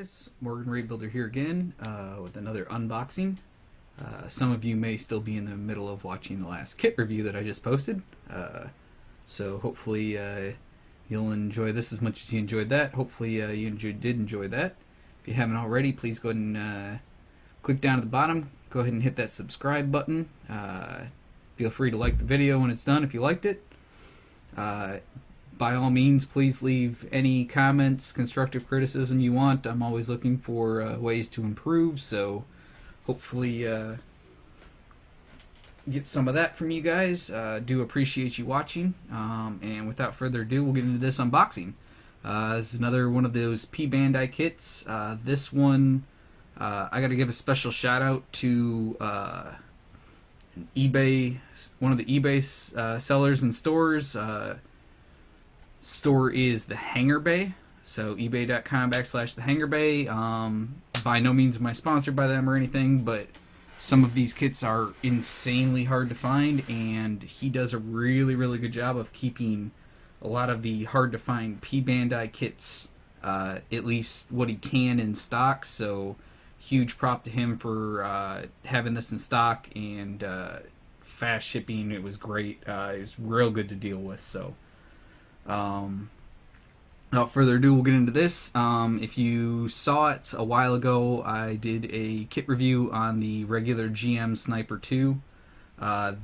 guys, Morgan Ray Builder here again with another unboxing. Some of you may still be in the middle of watching the last kit review that I just posted, so hopefully you'll enjoy this as much as you enjoyed that. Hopefully you did enjoy that. If you haven't already, please go ahead and click down at the bottom, go ahead and hit that subscribe button. Feel free to like the video when it's done if you liked it. By all means, please leave any comments, constructive criticism you want. I'm always looking for ways to improve, so hopefully get some of that from you guys. Do appreciate you watching, and without further ado, we'll get into this unboxing. This is another one of those P-Bandai kits. This one, I got to give a special shout out to eBay, one of the eBay sellers and stores. Store is the Hangar Bay, so ebay.com/thehangerbay. By no means am I sponsored by them or anything, but some of these kits are insanely hard to find, and he does a really good job of keeping a lot of the hard to find P-Bandai kits, at least what he can, in stock. So huge prop to him for having this in stock, and fast shipping. It was great. It was real good to deal with. So without further ado, we'll get into this. If you saw it a while ago, I did a kit review on the regular GM Sniper 2.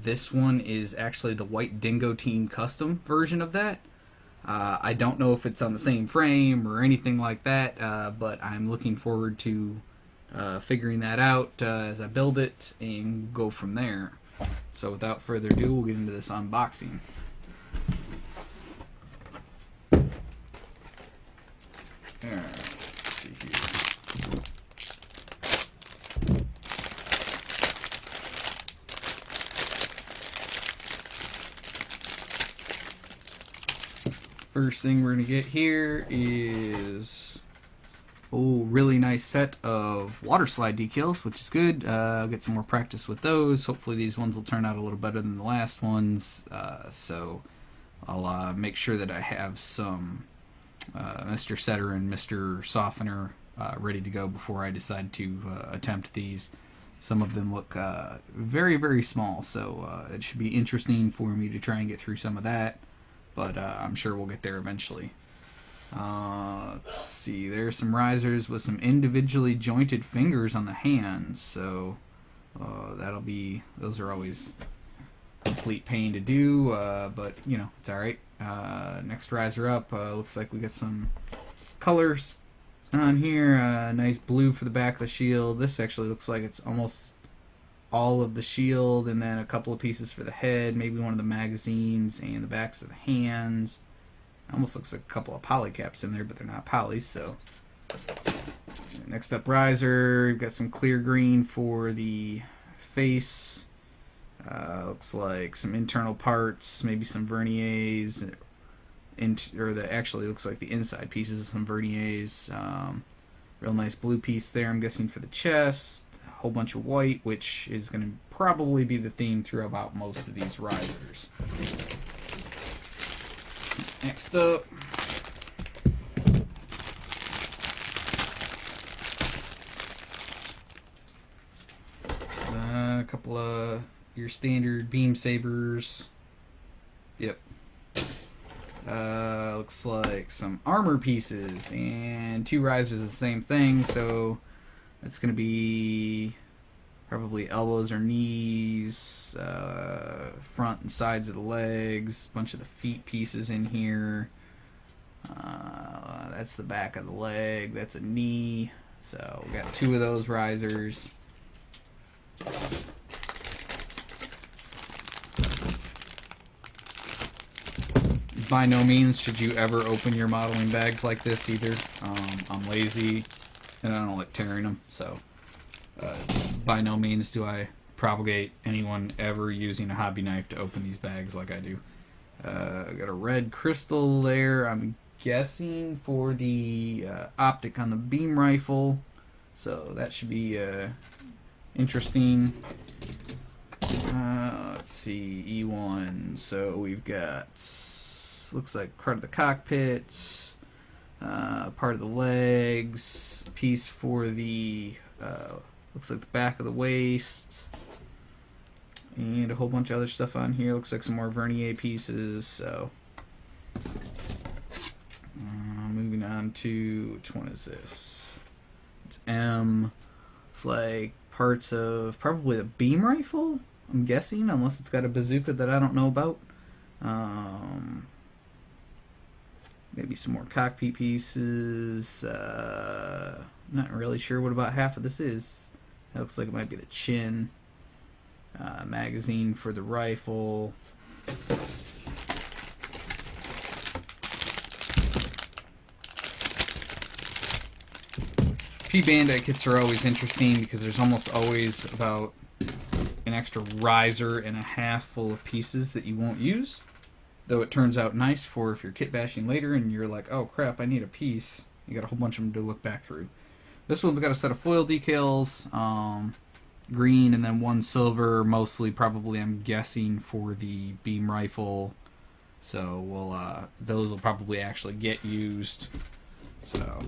This one is actually the White Dingo Team Custom version of that. I don't know if it's on the same frame or anything like that, but I'm looking forward to figuring that out as I build it and go from there. So without further ado, we'll get into this unboxing. Alright, let's see here. First thing we're going to get here is really nice set of water slide decals, which is good. I'll get some more practice with those. Hopefully these ones will turn out a little better than the last ones. So I'll make sure that I have some Mr. Setter and Mr. Softener ready to go before I decide to attempt these. Some of them look very small, so it should be interesting for me to try and get through some of that, but I'm sure we'll get there eventually. Let's see, there's some risers with some individually jointed fingers on the hands, so those are always complete pain to do, but you know, it's alright. Next riser up, looks like we got some colors on here. Nice blue for the back of the shield. This actually looks like it's almost all of the shield, and then a couple of pieces for the head, maybe one of the magazines, and the backs of the hands. Almost looks like a couple of poly caps in there, but they're not polys. So next up, riser. We've got some clear green for the face. Looks like some internal parts, maybe some verniers, actually looks like the inside pieces of some verniers. Real nice blue piece there, I'm guessing, for the chest. A whole bunch of white, which is going to probably be the theme throughout most of these risers. Next up, a couple of your standard beam sabers. Yep. Looks like some armor pieces and two risers of the same thing, so that's going to be probably elbows or knees, front and sides of the legs, a bunch of the feet pieces in here. That's the back of the leg, that's a knee, so we got two of those risers. By no means should you ever open your modeling bags like this either. I'm lazy and I don't like tearing them, so by no means do I propagate anyone ever using a hobby knife to open these bags like I do. Got a red crystal there, I'm guessing for the optic on the beam rifle, so that should be interesting. Let's see, E1, so we've got, looks like part of the cockpit, part of the legs, piece for the looks like the back of the waist, and a whole bunch of other stuff on here. Looks like some more vernier pieces. So moving on to, which one is this? It's M. It's like parts of probably a beam rifle, I'm guessing, unless it's got a bazooka that I don't know about. Maybe some more cockpit pieces. Not really sure what about half of this is. That looks like it might be the chin. Magazine for the rifle. P-Bandit kits are always interesting because there's almost always about an extra riser and a half full of pieces that you won't use. Though it turns out nice for if you're kit bashing later and you're like, oh crap, I need a piece. You got a whole bunch of them to look back through. This one's got a set of foil decals, green and then one silver, mostly probably I'm guessing for the beam rifle. So those will probably actually get used. So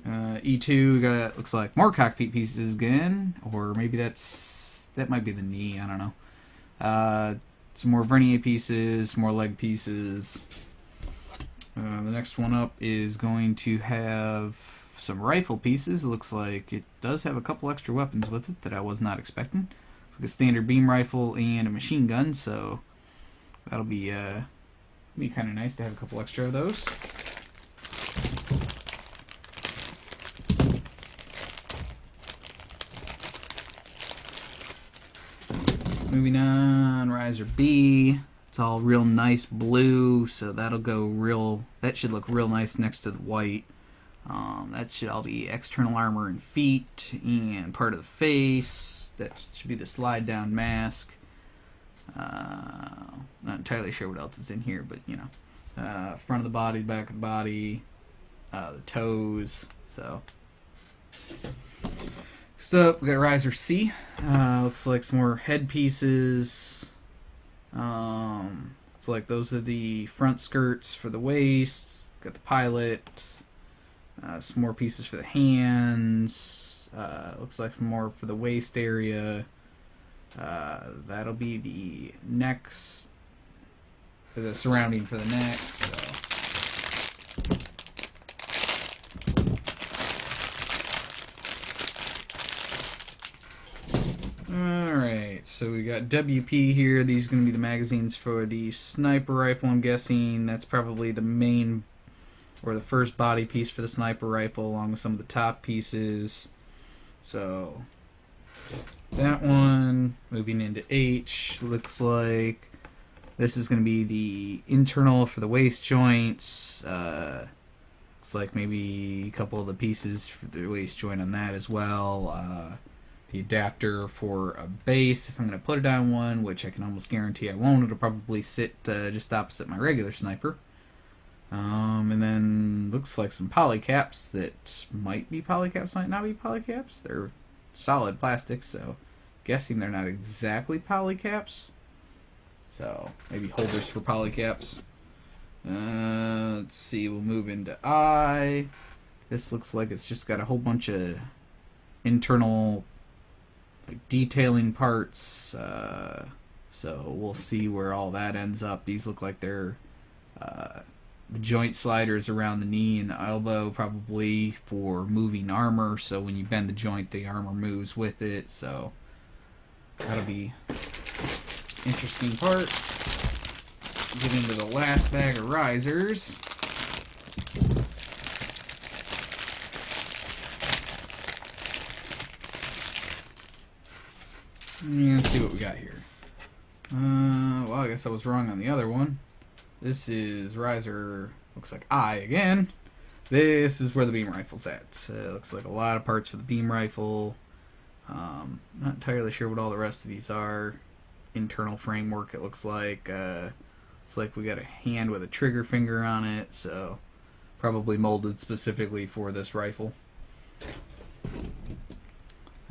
E2 got, looks like more cockpit pieces again, or maybe that might be the knee, I don't know. Some more vernier pieces, more leg pieces. The next one up is going to have some rifle pieces. It looks like it does have a couple extra weapons with it that I was not expecting. It's like a standard beam rifle and a machine gun, so that'll be kind of nice to have a couple extra of those. Moving on, riser B. It's all real nice blue, so that'll go real. That should look real nice next to the white. That should all be external armor and feet, and part of the face. That should be the slide down mask. Not entirely sure what else is in here, but you know, front of the body, back of the body, the toes. So. So we got riser C. Looks like some more head pieces. It's like those are the front skirts for the waist. Got the pilot. Some more pieces for the hands. Looks like more for the waist area. That'll be the necks. The surrounding for the neck. So. Alright, so we got WP here. These are going to be the magazines for the sniper rifle, I'm guessing. That's probably the main, or the first body piece for the sniper rifle, along with some of the top pieces. So, that one. Moving into H, looks like this is going to be the internal for the waist joints. Looks like maybe a couple of the pieces for the waist joint on that as well. The adapter for a base, if I'm going to put it on one, which I can almost guarantee I won't. It'll probably sit just opposite my regular sniper. And then looks like some polycaps that might be polycaps, might not be polycaps. They're solid plastic, so guessing they're not exactly polycaps. So maybe holders for polycaps. Let's see, we'll move into I. This looks like it's just got a whole bunch of internal detailing parts, so we'll see where all that ends up. These look like they're the joint sliders around the knee and the elbow, probably for moving armor, so when you bend the joint the armor moves with it, so that'll be interesting part. Get into the last bag of risers. Yeah, let's see what we got here. Well, I guess I was wrong on the other one. This is riser, looks like I again. This is where the beam rifle's at. Looks like a lot of parts for the beam rifle. Not entirely sure what all the rest of these are. Internal framework, it looks like. It's like we got a hand with a trigger finger on it, so probably molded specifically for this rifle.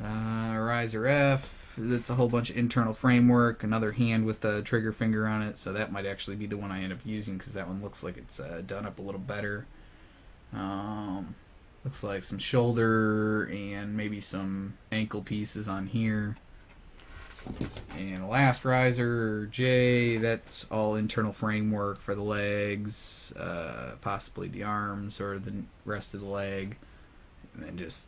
Riser F. That's a whole bunch of internal framework, another hand with a trigger finger on it, so that might actually be the one I end up using because that one looks like it's done up a little better. Looks like some shoulder and maybe some ankle pieces on here. And a last riser, J, that's all internal framework for the legs, possibly the arms or the rest of the leg. And then just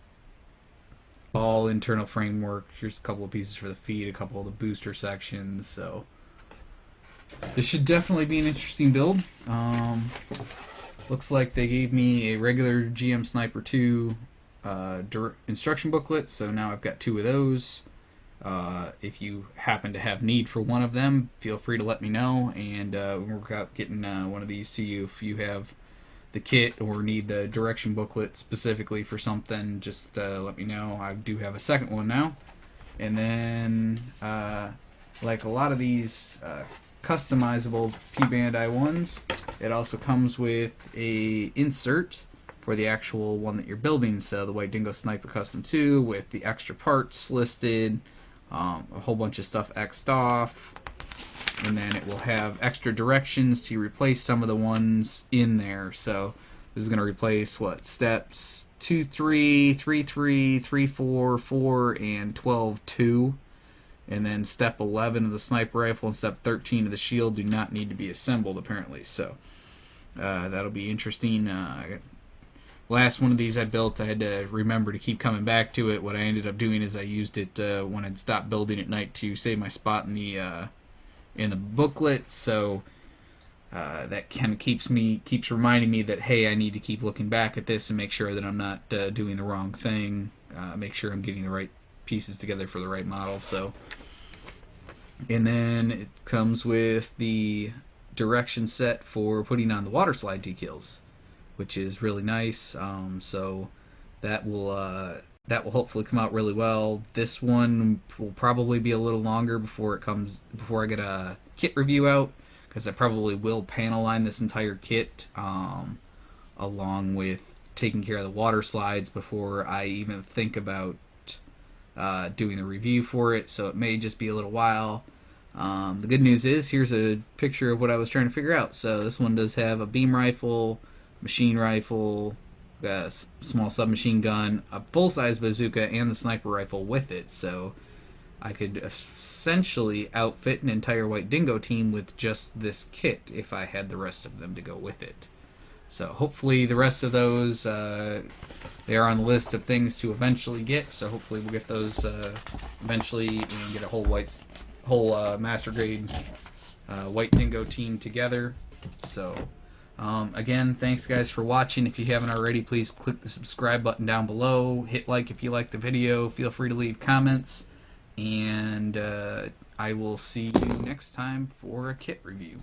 all internal framework. Here's a couple of pieces for the feet, a couple of the booster sections. So this should definitely be an interesting build. Looks like they gave me a regular GM Sniper 2 instruction booklet, so now I've got 2 of those. If you happen to have need for one of them, feel free to let me know, and we'll work out getting one of these to you. If you have the kit or need the direction booklet specifically for something, just let me know. I do have a second one now. And then, like a lot of these customizable P-Bandai ones, it also comes with a insert for the actual one that you're building. So the White Dingo Sniper Custom 2 with the extra parts listed, a whole bunch of stuff X'd off, and then it will have extra directions to replace some of the ones in there. So this is going to replace what steps 2, 3, 3, 3, 3, 4, 4, and 12, 2. And then step 11 of the sniper rifle and step 13 of the shield do not need to be assembled, apparently. So that'll be interesting. Last one of these I built, I had to remember to keep coming back to it. What I ended up doing is I used it when I'd stopped building at night to save my spot in the booklet. So that kind of keeps reminding me that, hey, I need to keep looking back at this and make sure that I'm not doing the wrong thing. Make sure I'm getting the right pieces together for the right model. So, and then it comes with the direction set for putting on the water slide decals, which is really nice. So that will hopefully come out really well. This one will probably be a little longer before I get a kit review out, because I probably will panel line this entire kit along with taking care of the water slides before I even think about doing the review for it. So it may just be a little while. The good news is, here's a picture of what I was trying to figure out. So this one does have a beam rifle, machine rifle, a small submachine gun, a full-size bazooka, and the sniper rifle with it. So I could essentially outfit an entire White Dingo team with just this kit if I had the rest of them to go with it. So hopefully the rest of those, they are on the list of things to eventually get. So hopefully we'll get those eventually, and get a whole master grade White Dingo team together. So again, thanks guys for watching. If you haven't already, please click the subscribe button down below. Hit like if you like the video. Feel free to leave comments. And I will see you next time for a kit review.